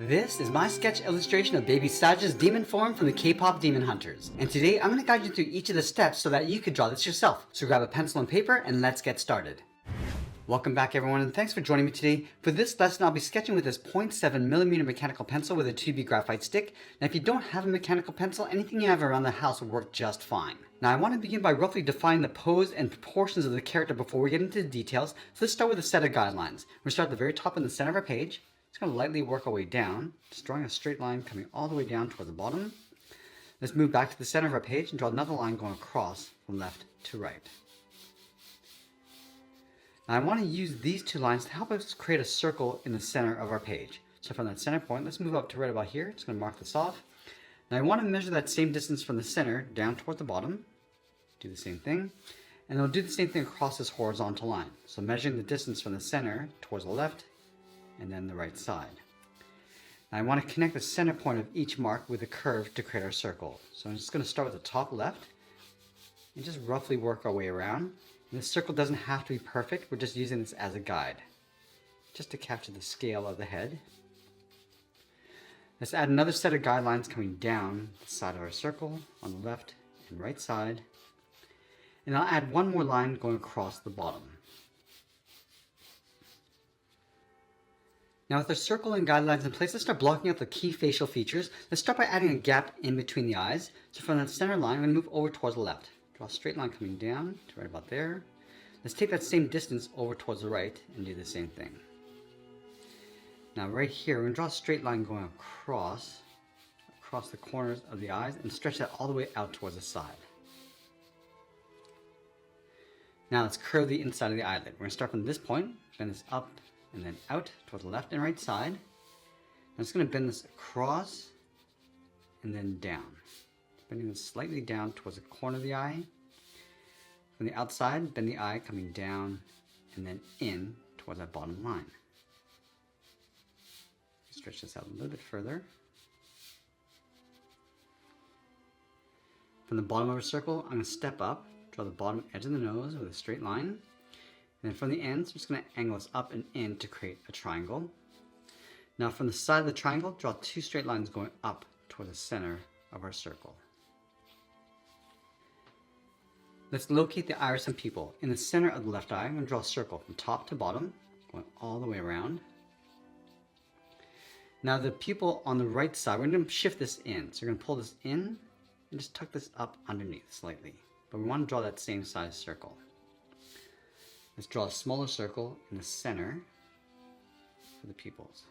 This is my sketch illustration of baby Saja's demon form from the K-pop Demon Hunters. And today I'm going to guide you through each of the steps so that you could draw this yourself. So grab a pencil and paper and let's get started. Welcome back everyone, and thanks for joining me today. For this lesson I'll be sketching with this 0.7mm mechanical pencil with a 2B graphite stick. Now if you don't have a mechanical pencil, anything you have around the house will work just fine. Now I want to begin by roughly defining the pose and proportions of the character before we get into the details. So let's start with a set of guidelines. We're going to start at the very top in the center of our page. Just going to lightly work our way down, just drawing a straight line coming all the way down toward the bottom. Let's move back to the center of our page and draw another line going across from left to right. Now I want to use these two lines to help us create a circle in the center of our page. So from that center point, let's move up to right about here. Just going to mark this off. Now I want to measure that same distance from the center down toward the bottom. Do the same thing. And we'll do the same thing across this horizontal line. So measuring the distance from the center towards the left and then the right side. Now I want to connect the center point of each mark with a curve to create our circle. So I'm just going to start with the top left and just roughly work our way around. And this circle doesn't have to be perfect, we're just using this as a guide, just to capture the scale of the head. Let's add another set of guidelines coming down the side of our circle on the left and right side. And I'll add one more line going across the bottom. Now with our circle and guidelines in place, let's start blocking out the key facial features. Let's start by adding a gap in between the eyes. So from that center line, I'm going to move over towards the left. Draw a straight line coming down to right about there. Let's take that same distance over towards the right and do the same thing. Now right here, we're going to draw a straight line going across the corners of the eyes and stretch that all the way out towards the side. Now let's curve the inside of the eyelid. We're going to start from this point, bend this up and then out towards the left and right side. I'm just going to bend this across and then down. Bending this slightly down towards the corner of the eye. From the outside, bend the eye coming down and then in towards that bottom line. Stretch this out a little bit further. From the bottom of our circle, I'm going to step up, draw the bottom edge of the nose with a straight line. And then from the ends, I'm just going to angle this up and in to create a triangle. Now from the side of the triangle, draw two straight lines going up toward the center of our circle. Let's locate the iris and pupil. In the center of the left eye, I'm going to draw a circle from top to bottom, going all the way around. Now the pupil on the right side, we're going to shift this in. So we're going to pull this in and just tuck this up underneath slightly. But we want to draw that same size circle. Let's draw a smaller circle in the center for the pupils.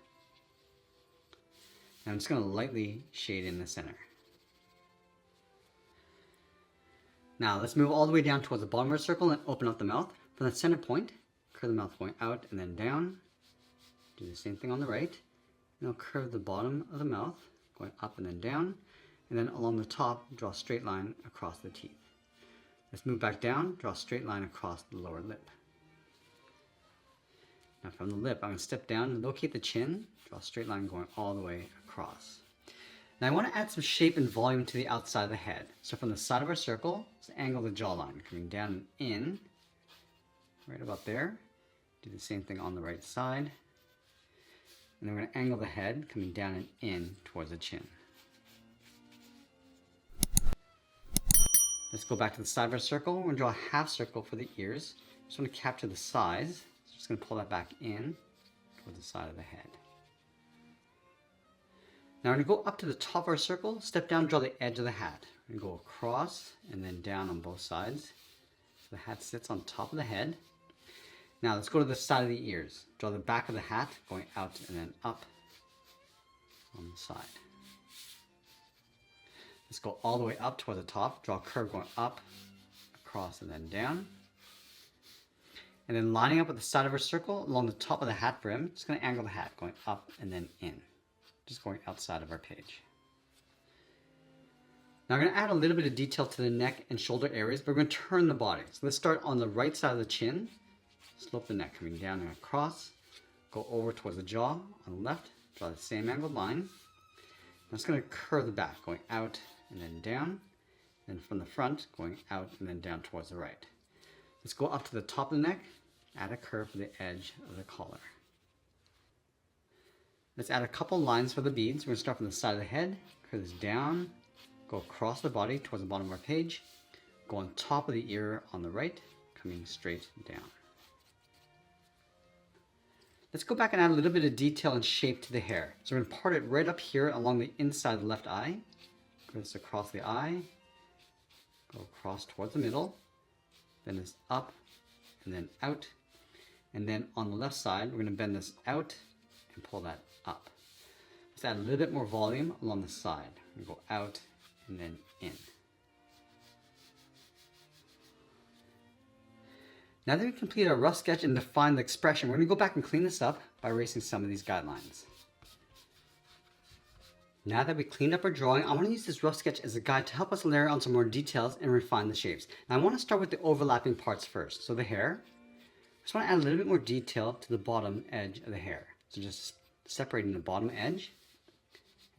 And I'm just going to lightly shade in the center. Now let's move all the way down towards the bottom of our circle and open up the mouth. From the center point, curve the mouth going out and then down. Do the same thing on the right. And I'll curve the bottom of the mouth going up and then down. And then along the top, draw a straight line across the teeth. Let's move back down, draw a straight line across the lower lip. Now from the lip, I'm going to step down and locate the chin, draw a straight line going all the way across. Now I want to add some shape and volume to the outside of the head. So from the side of our circle, let's angle the jawline, coming down and in, right about there. Do the same thing on the right side. And then we're going to angle the head, coming down and in towards the chin. Let's go back to the side of our circle. We're going to draw a half circle for the ears. Just want to capture the size. Just going to pull that back in towards the side of the head. Now we're going to go up to the top of our circle, step down, draw the edge of the hat. We're going to go across and then down on both sides. So the hat sits on top of the head. Now let's go to the side of the ears. Draw the back of the hat going out and then up on the side. Let's go all the way up toward the top. Draw a curve going up, across, and then down. And then lining up with the side of our circle along the top of the hat brim, just going to angle the hat going up and then in. Just going outside of our page. Now I'm going to add a little bit of detail to the neck and shoulder areas, but we're going to turn the body. So let's start on the right side of the chin. Slope the neck coming down and across. Go over towards the jaw on the left. Draw the same angled line. I'm just going to curve the back going out and then down. Then from the front going out and then down towards the right. Let's go up to the top of the neck. Add a curve for the edge of the collar. Let's add a couple lines for the beads. We're going to start from the side of the head, curve this down, go across the body towards the bottom of our page, go on top of the ear on the right, coming straight down. Let's go back and add a little bit of detail and shape to the hair. So we're going to part it right up here along the inside of the left eye. Go this across the eye, go across towards the middle, bend this up and then out. And then on the left side, we're going to bend this out and pull that up. Let's add a little bit more volume along the side. We're going to go out and then in. Now that we've completed our rough sketch and defined the expression, we're going to go back and clean this up by erasing some of these guidelines. Now that we cleaned up our drawing, I want to use this rough sketch as a guide to help us layer on some more details and refine the shapes. Now I want to start with the overlapping parts first. So the hair, I just want to add a little bit more detail to the bottom edge of the hair. So just separating the bottom edge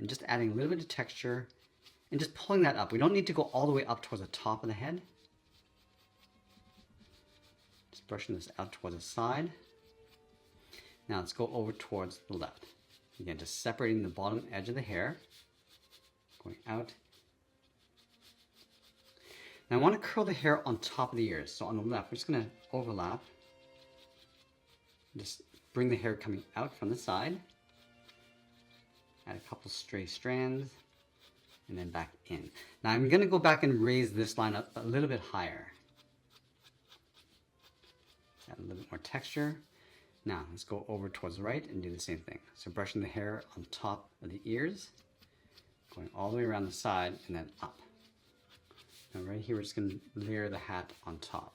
and just adding a little bit of texture and just pulling that up. We don't need to go all the way up towards the top of the head. Just brushing this out towards the side. Now let's go over towards the left. Again, just separating the bottom edge of the hair, going out. Now I want to curl the hair on top of the ears. So on the left, we're just going to overlap. Just bring the hair coming out from the side. Add a couple stray strands, and then back in. Now I'm going to go back and raise this line up a little bit higher. Add a little bit more texture. Now let's go over towards the right and do the same thing. So brushing the hair on top of the ears, going all the way around the side and then up. Now right here we're just going to layer the hat on top.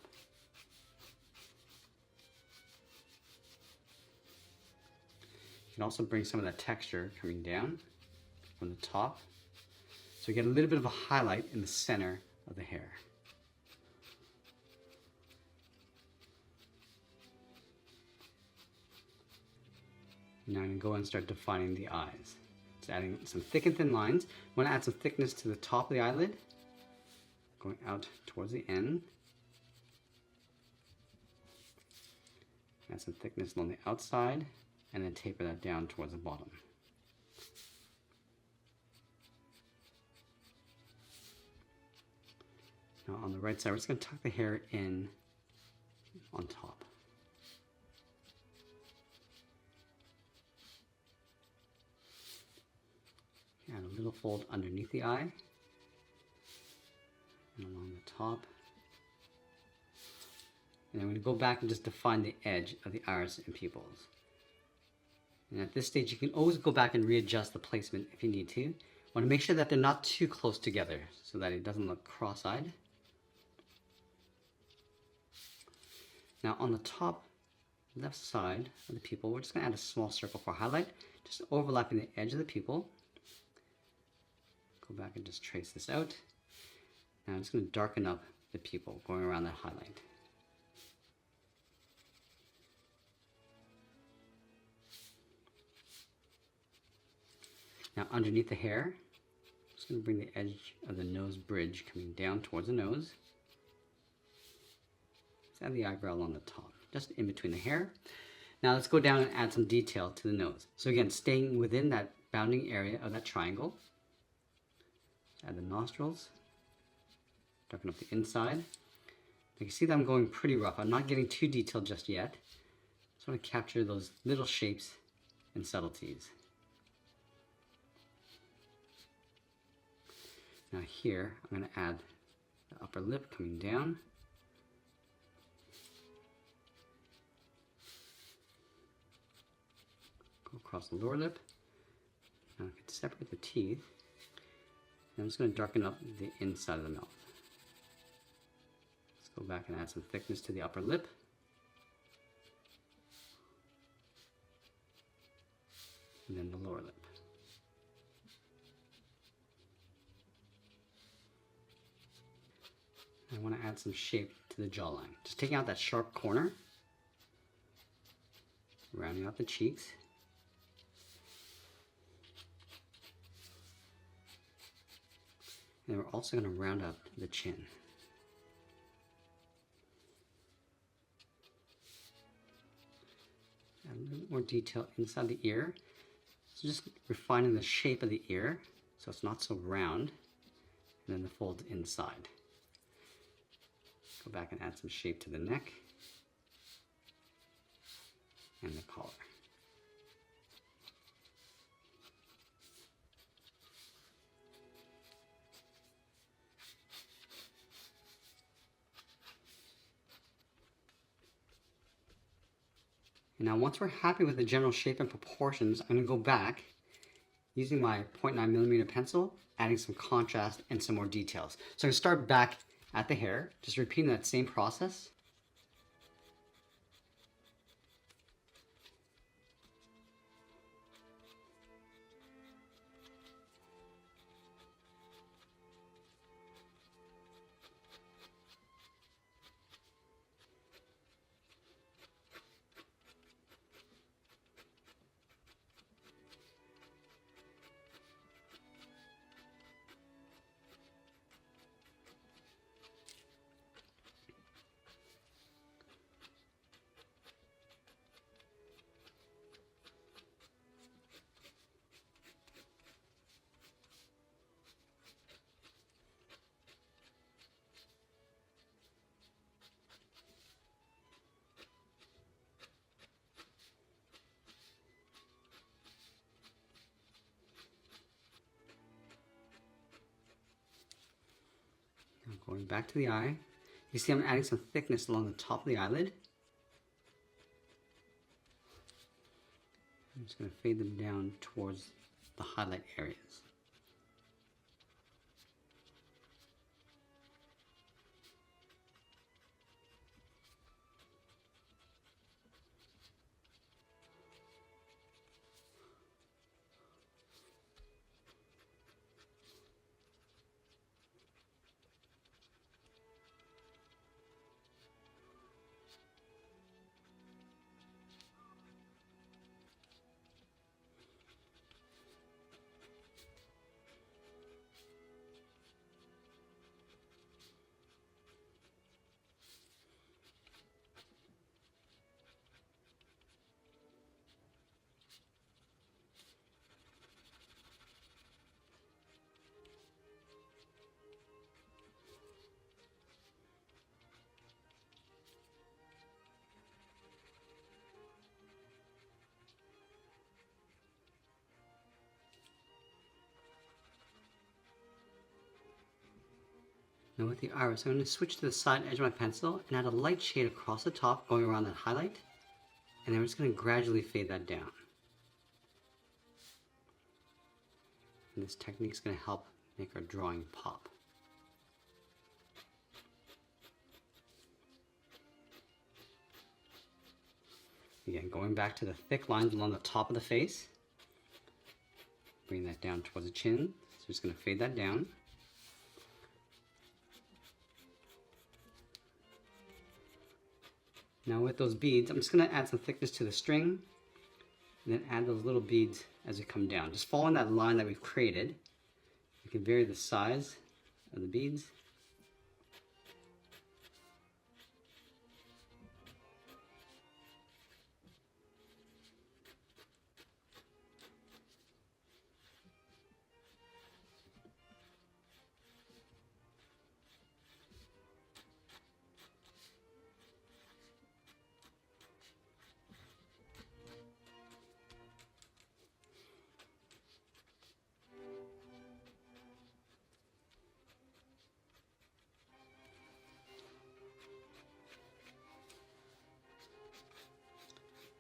You can also bring some of that texture coming down from the top, so you get a little bit of a highlight in the center of the hair. Now I'm going to go and start defining the eyes. Just adding some thick and thin lines. I want to add some thickness to the top of the eyelid, going out towards the end. Add some thickness along the outside, and then taper that down towards the bottom. Now on the right side, we're just going to tuck the hair in on top. Add a little fold underneath the eye and along the top. And then we're going to go back and just define the edge of the iris and pupils. And at this stage, you can always go back and readjust the placement if you need to. Want to make sure that they're not too close together so that it doesn't look cross-eyed. Now on the top left side of the pupil, we're just going to add a small circle for highlight, just overlapping the edge of the pupil. Go back and just trace this out. Now I'm just going to darken up the pupil, going around that highlight. Now underneath the hair, I'm just going to bring the edge of the nose bridge coming down towards the nose. Let's add the eyebrow on the top, just in between the hair. Now let's go down and add some detail to the nose. So again, staying within that bounding area of that triangle. Add the nostrils, darken up the inside. You can see that I'm going pretty rough. I'm not getting too detailed just yet. Just want to capture those little shapes and subtleties. Now here, I'm going to add the upper lip coming down. Go across the lower lip. Now I can separate the teeth. And I'm just going to darken up the inside of the mouth. Let's go back and add some thickness to the upper lip. And then the lower lip. I want to add some shape to the jawline. Just taking out that sharp corner, rounding out the cheeks. And we're also going to round up the chin. Add a little bit more detail inside the ear. So just refining the shape of the ear so it's not so round, and then the fold inside. Go back and add some shape to the neck and the collar. And now once we're happy with the general shape and proportions, I'm going to go back using my 0.9mm pencil, adding some contrast and some more details. So I'm going to start back at the hair, just repeating that same process. Now going back to the eye, you see I'm adding some thickness along the top of the eyelid. I'm just going to fade them down towards the highlight areas. Now with the iris, I'm going to switch to the side edge of my pencil and add a light shade across the top going around that highlight. And then we're just going to gradually fade that down. And this technique is going to help make our drawing pop. Again, going back to the thick lines along the top of the face. Bring that down towards the chin. So just going to fade that down. Now with those beads, I'm just going to add some thickness to the string and then add those little beads as we come down. Just following that line that we've created. You can vary the size of the beads.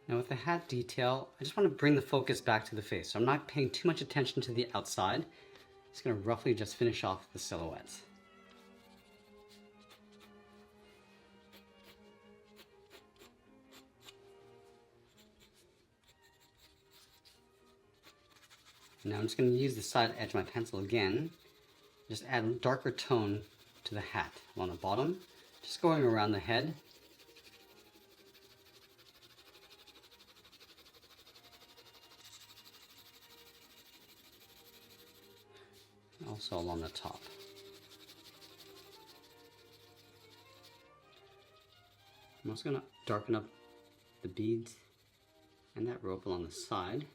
Now with the hat detail, I just want to bring the focus back to the face. So I'm not paying too much attention to the outside. Just going to roughly just finish off the silhouettes. Now I'm just going to use the side edge of my pencil again. Just add a darker tone to the hat along the bottom. Just going around the head. Also along the top. I'm also going to darken up the beads and that rope along the side.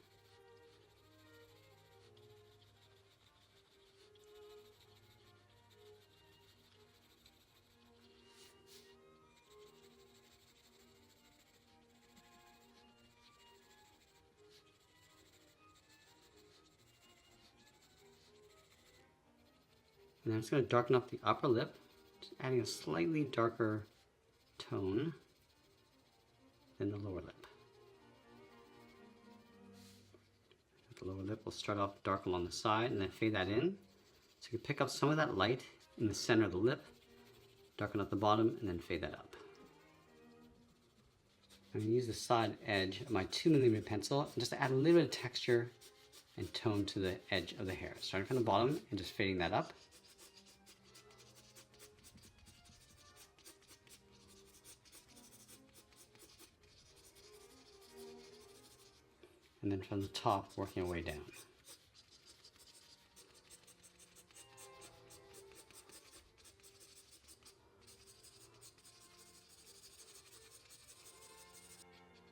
And then I'm just going to darken up the upper lip, just adding a slightly darker tone than the lower lip. The lower lip will start off dark along the side and then fade that in. So you can pick up some of that light in the center of the lip, darken up the bottom, and then fade that up. I'm going to use the side edge of my 2mm pencil just to add a little bit of texture and tone to the edge of the hair. Starting from the bottom and just fading that up. And then from the top, working our way down.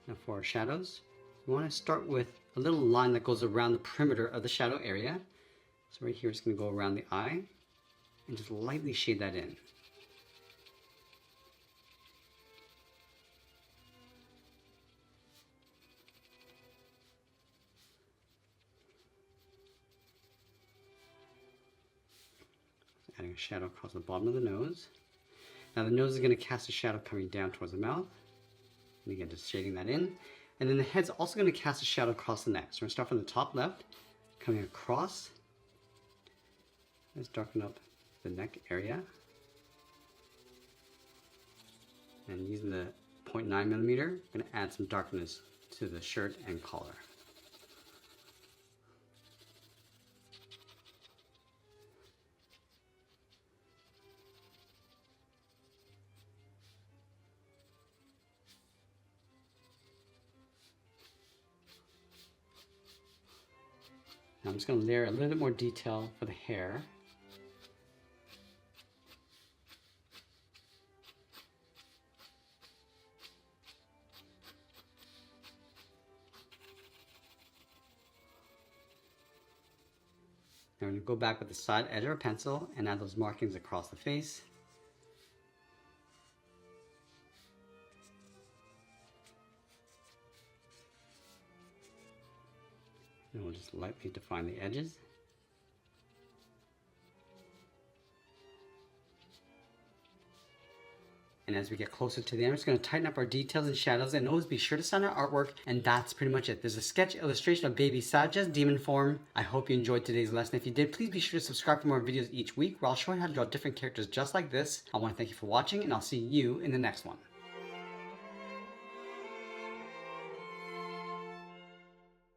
Now for our shadows, we want to start with a little line that goes around the perimeter of the shadow area. So right here, it's going to go around the eye and just lightly shade that in. Adding a shadow across the bottom of the nose. Now the nose is going to cast a shadow coming down towards the mouth. And again, just shading that in. And then the head's also going to cast a shadow across the neck. So we're going to start from the top left, coming across. Let's darken up the neck area. And using the 0.9mm, I'm going to add some darkness to the shirt and collar. Now I'm just going to layer a little bit more detail for the hair. Now we're going to go back with the side edge of our pencil and add those markings across the face. And we'll just lightly define the edges. And as we get closer to the end, I'm just going to tighten up our details and shadows, and always be sure to sign our artwork. And that's pretty much it. There's a sketch illustration of baby Saja's demon form. I hope you enjoyed today's lesson. If you did, please be sure to subscribe for more videos each week where I'll show you how to draw different characters just like this. I want to thank you for watching, and I'll see you in the next one.